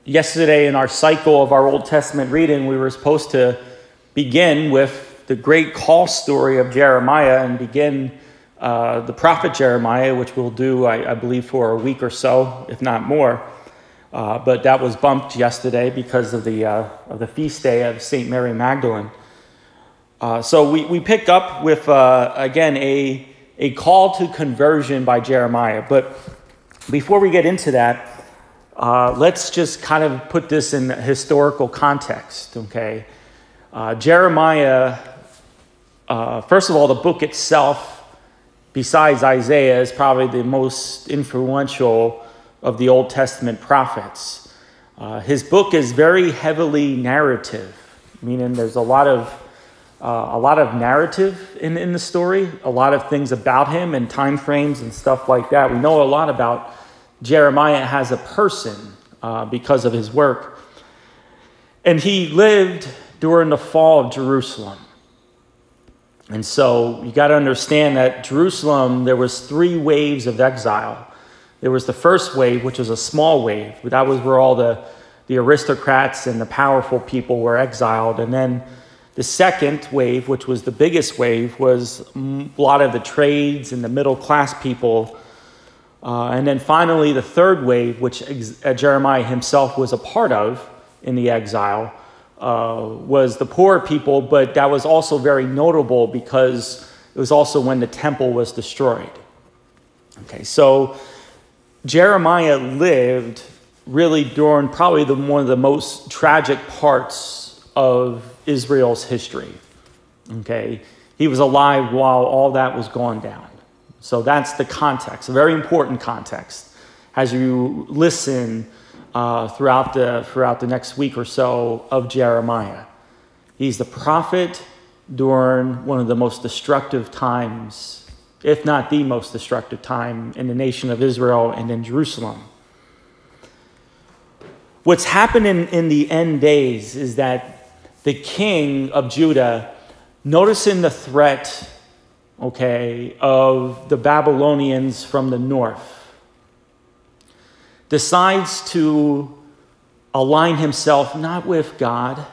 Yesterday in our cycle of our Old Testament reading, we were supposed to begin with the great call story of Jeremiah and begin the prophet Jeremiah, which we'll do, I believe, for a week or so, if not more. But that was bumped yesterday because of the feast day of St. Mary Magdalene. So we pick up with, again, a call to conversion by Jeremiah. But before we get into that, let's just kind of put this in historical context, okay? Jeremiah, first of all, the book itself, besides Isaiah, is probably the most influential of the Old Testament prophets. His book is very heavily narrative, meaning there's a lot of narrative in the story, a lot of things about him and time frames and stuff like that. We know a lot about Jeremiah as a person because of his work. And he lived during the fall of Jerusalem. And so you got to understand that Jerusalem, there was 3 waves of exile. There was the first wave, which was a small wave. That was where all the aristocrats and the powerful people were exiled. And then the second wave, which was the biggest wave, was a lot of the trades and the middle class people. And then finally, the third wave, which Jeremiah himself was a part of in the exile, was the poor people, but that was also very notable because it was also when the temple was destroyed. Okay, so Jeremiah lived really during probably one of the most tragic parts of Israel's history. Okay, he was alive while all that was going down. So that's the context, a very important context, as you listen throughout the next week or so of Jeremiah. He's the prophet during one of the most destructive times, if not the most destructive time in the nation of Israel and in Jerusalem. What's happening in the end days is that the king of Judah, noticing the threat, okay, of the Babylonians from the north, decides to align himself not with God,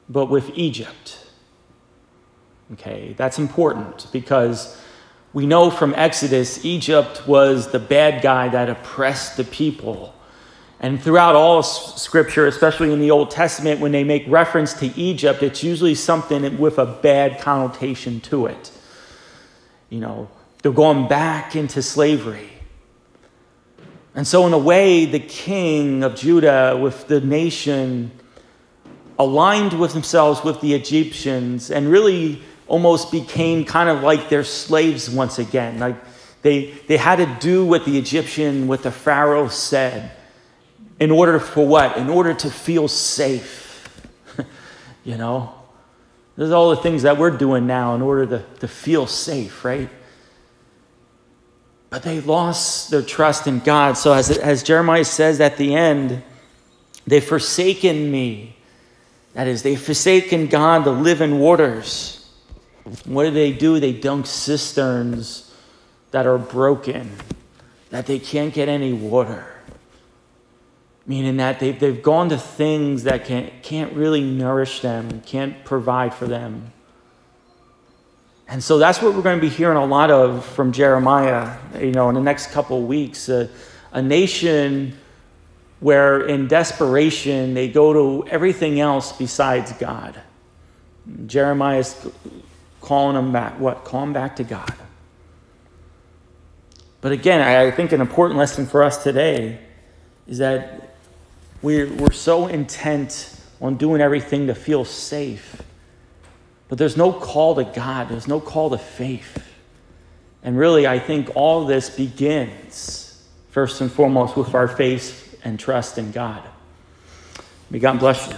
but with Egypt. Okay, that's important because we know from Exodus, Egypt was the bad guy that oppressed the people. And throughout all Scripture, especially in the Old Testament, when they make reference to Egypt, it's usually something with a bad connotation to it. You know, they're going back into slavery. And so in a way, the king of Judah with the nation aligned with themselves with the Egyptians and really almost became kind of like their slaves once again. Like they had to do what the what the Pharaoh said. In order for what? In order to feel safe. You know? There's all the things that we're doing now in order to feel safe, right? But they lost their trust in God. So as Jeremiah says at the end, they've forsaken me. That is, they've forsaken God, the living waters. What do? They dunk cisterns that are broken, that they can't get any water. Meaning that they've gone to things that can't really nourish them, can't provide for them. And so that's what we're going to be hearing a lot of from Jeremiah, in the next couple of weeks. A nation where in desperation they go to everything else besides God. Jeremiah's calling them back. What? Call them back to God. But again, I think an important lesson for us today is that we're so intent on doing everything to feel safe. But there's no call to God. There's no call to faith. And really, I think all this begins, first and foremost, with our faith and trust in God. May God bless you.